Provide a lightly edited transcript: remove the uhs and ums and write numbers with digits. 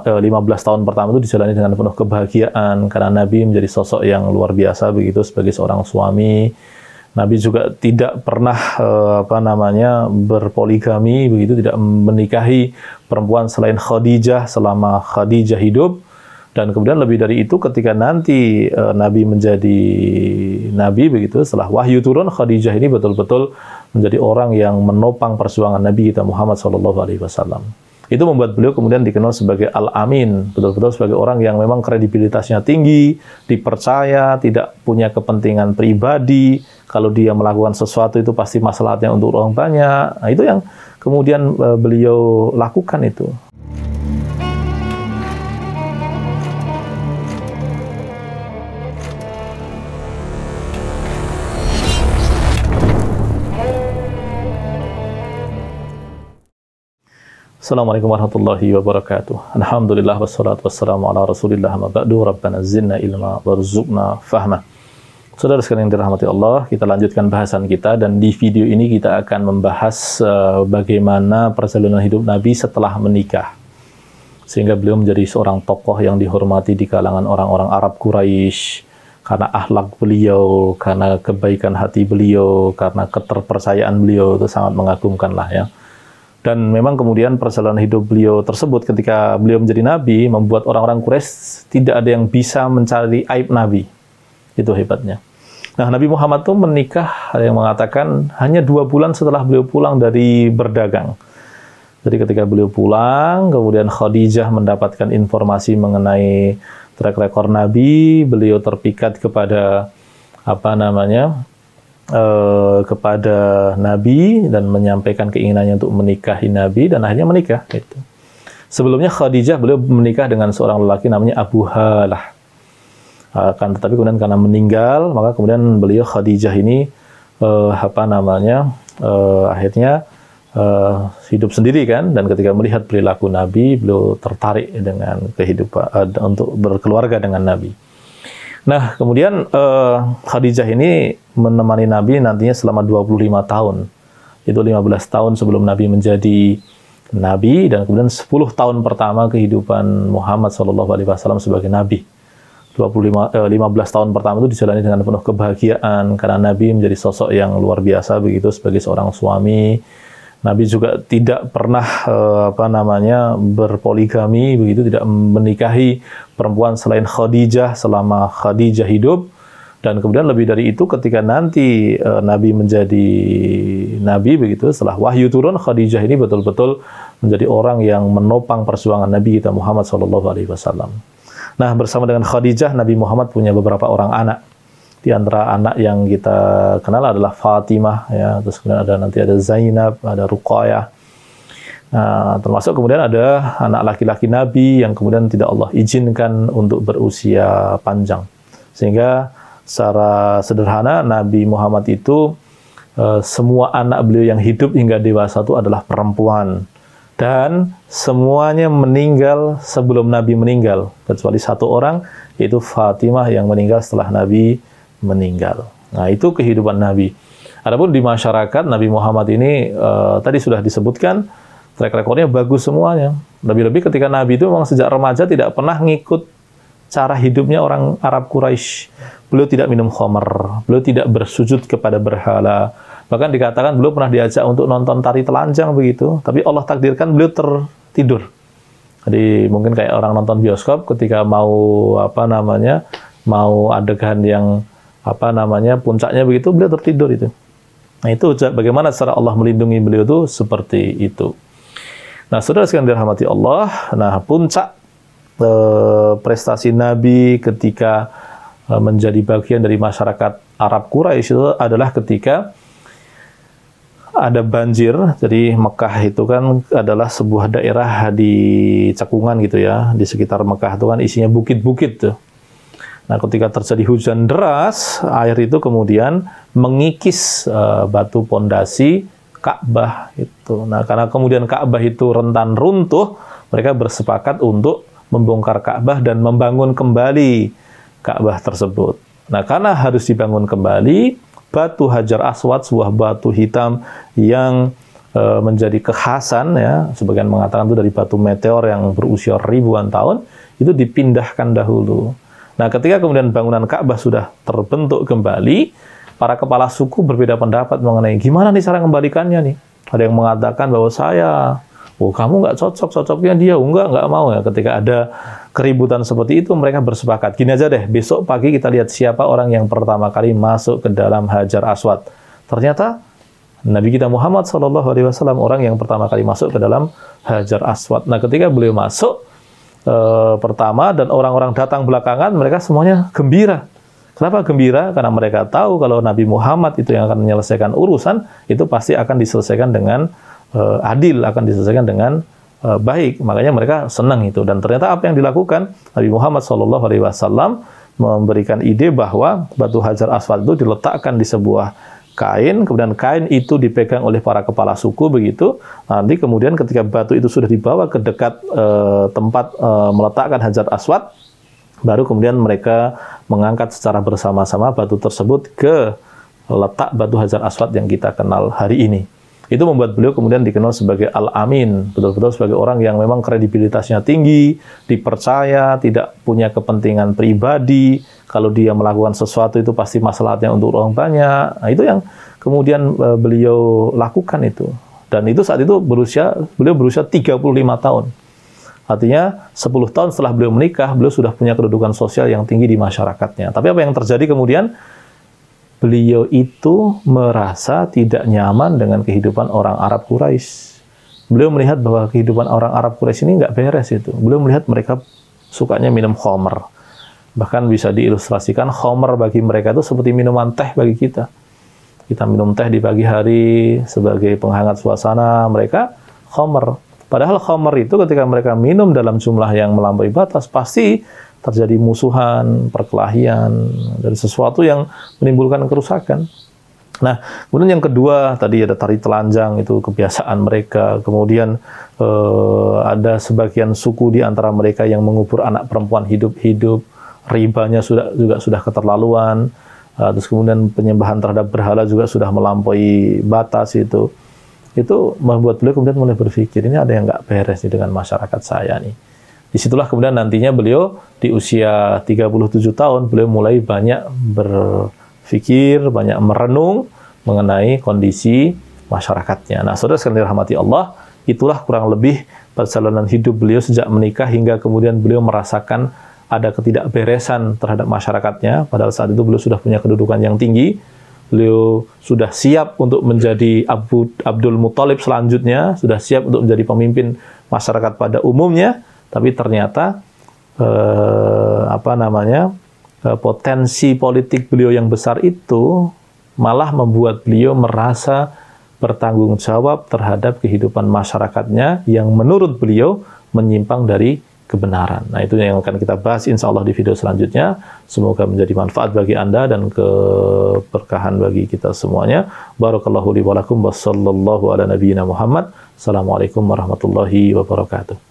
15 tahun pertama itu dijalani dengan penuh kebahagiaan karena Nabi menjadi sosok yang luar biasa begitu sebagai seorang suami. Nabi juga tidak pernah berpoligami begitu, tidak menikahi perempuan selain Khadijah selama Khadijah hidup. Dan kemudian lebih dari itu ketika nanti Nabi menjadi Nabi begitu, setelah wahyu turun, Khadijah ini betul-betul menjadi orang yang menopang perjuangan Nabi kita Muhammad SAW. Itu membuat beliau kemudian dikenal sebagai Al-Amin, betul-betul sebagai orang yang memang kredibilitasnya tinggi, dipercaya, tidak punya kepentingan pribadi. Kalau dia melakukan sesuatu itu pasti maslahatnya untuk orang banyak. Nah, itu yang kemudian beliau lakukan itu. Assalamualaikum warahmatullahi wabarakatuh. Alhamdulillah wassalatu wassalamu ala rasulillah ma ba'du. Rabbana zidna ilma warzuqna fahma. Saudara sekalian yang dirahmati Allah, kita lanjutkan bahasan kita, dan di video ini kita akan membahas bagaimana perjalanan hidup Nabi setelah menikah. Sehingga beliau menjadi seorang tokoh yang dihormati di kalangan orang-orang Arab Quraisy karena akhlak beliau, karena kebaikan hati beliau, karena keterpercayaan beliau, itu sangat mengagumkan lah ya. Dan memang kemudian perjalanan hidup beliau tersebut ketika beliau menjadi Nabi membuat orang-orang Quraisy tidak ada yang bisa mencari aib Nabi. Itu hebatnya. Nah, Nabi Muhammad itu menikah, ada yang mengatakan hanya 2 bulan setelah beliau pulang dari berdagang. Jadi ketika beliau pulang, kemudian Khadijah mendapatkan informasi mengenai track record Nabi, beliau terpikat kepada kepada Nabi dan menyampaikan keinginannya untuk menikahi Nabi, dan akhirnya menikah. Gitu. Sebelumnya Khadijah beliau menikah dengan seorang lelaki namanya Abu Halah. Tetapi kemudian karena meninggal, maka kemudian beliau Khadijah ini akhirnya hidup sendiri kan, dan ketika melihat perilaku Nabi, beliau tertarik dengan kehidupan untuk berkeluarga dengan Nabi. Nah, kemudian Khadijah ini menemani Nabi nantinya selama 25 tahun. Itu 15 tahun sebelum Nabi menjadi Nabi, dan kemudian 10 tahun pertama kehidupan Muhammad SAW sebagai Nabi. 15 tahun pertama itu dijalani dengan penuh kebahagiaan karena Nabi menjadi sosok yang luar biasa begitu sebagai seorang suami. Nabi juga tidak pernah berpoligami begitu, tidak menikahi perempuan selain Khadijah selama Khadijah hidup. Dan kemudian lebih dari itu ketika nanti Nabi menjadi Nabi begitu, setelah wahyu turun, Khadijah ini betul-betul menjadi orang yang menopang perjuangan Nabi kita Muhammad SAW. Nah, bersama dengan Khadijah, Nabi Muhammad punya beberapa orang anak. Di antara anak yang kita kenal adalah Fatimah, ya. Terus kemudian ada Zainab, ada Ruqayyah. Nah, termasuk kemudian ada anak laki-laki Nabi yang kemudian tidak Allah izinkan untuk berusia panjang. Sehingga secara sederhana Nabi Muhammad itu semua anak beliau yang hidup hingga dewasa itu adalah perempuan. Dan semuanya meninggal sebelum Nabi meninggal, kecuali 1 orang, yaitu Fatimah yang meninggal setelah Nabi meninggal. Nah, itu kehidupan Nabi. Adapun di masyarakat, Nabi Muhammad ini tadi sudah disebutkan, track recordnya bagus semuanya. Lebih-lebih ketika Nabi itu memang sejak remaja tidak pernah ngikut cara hidupnya orang Arab Quraisy. Beliau tidak minum khamr, beliau tidak bersujud kepada berhala. Bahkan dikatakan beliau pernah diajak untuk nonton tari telanjang begitu, tapi Allah takdirkan beliau tertidur. Jadi mungkin kayak orang nonton bioskop ketika mau adegan yang puncaknya begitu, beliau tertidur itu. Nah, itu bagaimana cara Allah melindungi beliau itu seperti itu. Nah, saudara sekalian dirahmati Allah, nah puncak prestasi Nabi ketika menjadi bagian dari masyarakat Arab Quraisy itu adalah ketika ada banjir. Jadi Mekah itu kan adalah sebuah daerah di cekungan gitu ya. Di sekitar Mekah itu kan isinya bukit-bukit tuh. Nah, ketika terjadi hujan deras, air itu kemudian mengikis batu pondasi Ka'bah itu. Nah, karena kemudian Ka'bah itu rentan runtuh, mereka bersepakat untuk membongkar Ka'bah dan membangun kembali Ka'bah tersebut. Nah, karena harus dibangun kembali, batu Hajar Aswad, sebuah batu hitam yang menjadi kekhasan, ya, sebagian mengatakan itu dari batu meteor yang berusia ribuan tahun, itu dipindahkan dahulu. Nah, ketika kemudian bangunan Ka'bah sudah terbentuk kembali, para kepala suku berbeda pendapat mengenai gimana nih cara kembalikannya nih. Ada yang mengatakan bahwa kamu nggak cocoknya dia, nggak mau ya. Ketika ada keributan seperti itu, mereka bersepakat, gini aja deh, besok pagi kita lihat siapa orang yang pertama kali masuk ke dalam Hajar Aswad. Ternyata Nabi kita Muhammad SAW orang yang pertama kali masuk ke dalam Hajar Aswad. Nah, ketika beliau masuk pertama dan orang-orang datang belakangan, mereka semuanya gembira. Kenapa gembira? Karena mereka tahu kalau Nabi Muhammad itu yang akan menyelesaikan urusan, itu pasti akan diselesaikan dengan adil, akan diselesaikan dengan baik. Makanya mereka senang itu. Dan ternyata apa yang dilakukan, Nabi Muhammad SAW memberikan ide bahwa batu Hajar Aswad itu diletakkan di sebuah kain, kemudian kain itu dipegang oleh para kepala suku begitu. Nanti kemudian ketika batu itu sudah dibawa ke dekat tempat meletakkan Hajar Aswad, baru kemudian mereka mengangkat secara bersama-sama batu tersebut ke letak batu Hajar Aswad yang kita kenal hari ini. Itu membuat beliau kemudian dikenal sebagai Al-Amin, betul-betul sebagai orang yang memang kredibilitasnya tinggi, dipercaya, tidak punya kepentingan pribadi. Kalau dia melakukan sesuatu itu pasti maslahatnya untuk orang banyak. Nah, itu yang kemudian beliau lakukan itu. Dan itu saat itu beliau berusia 35 tahun. Artinya 10 tahun setelah beliau menikah, beliau sudah punya kedudukan sosial yang tinggi di masyarakatnya. Tapi apa yang terjadi kemudian? Beliau itu merasa tidak nyaman dengan kehidupan orang Arab Quraisy. Beliau melihat bahwa kehidupan orang Arab Quraisy ini nggak beres itu. Beliau melihat mereka sukanya minum khamr. Bahkan bisa diilustrasikan khamr bagi mereka itu seperti minuman teh bagi kita. Kita minum teh di pagi hari sebagai penghangat suasana, mereka khamr. Padahal khamr itu ketika mereka minum dalam jumlah yang melampaui batas, pasti terjadi musuhan, perkelahian, dan sesuatu yang menimbulkan kerusakan. Nah, kemudian yang kedua, tadi ada tari telanjang, itu kebiasaan mereka. Kemudian ada sebagian suku di antara mereka yang mengubur anak perempuan hidup-hidup, ribanya juga sudah keterlaluan, terus kemudian penyembahan terhadap berhala juga sudah melampaui batas itu. Itu membuat beliau kemudian mulai berpikir, ini ada yang nggak beres nih dengan masyarakat saya nih. Disitulah kemudian nantinya beliau di usia 37 tahun, beliau mulai banyak berpikir, banyak merenung mengenai kondisi masyarakatnya. Nah, saudara sekalian dirahmati Allah, itulah kurang lebih perjalanan hidup beliau sejak menikah hingga kemudian beliau merasakan ada ketidakberesan terhadap masyarakatnya. Padahal saat itu beliau sudah punya kedudukan yang tinggi. Beliau sudah siap untuk menjadi Abdul Muthalib selanjutnya, sudah siap untuk menjadi pemimpin masyarakat pada umumnya. Tapi ternyata potensi politik beliau yang besar itu malah membuat beliau merasa bertanggung jawab terhadap kehidupan masyarakatnya yang menurut beliau menyimpang dari kebenaran. Nah, itu yang akan kita bahas insya Allah di video selanjutnya. Semoga menjadi manfaat bagi Anda dan keberkahan bagi kita semuanya. Barakallahu li wa lakum wa sallallahu ala nabiyyina Muhammad. Assalamualaikum warahmatullahi wabarakatuh.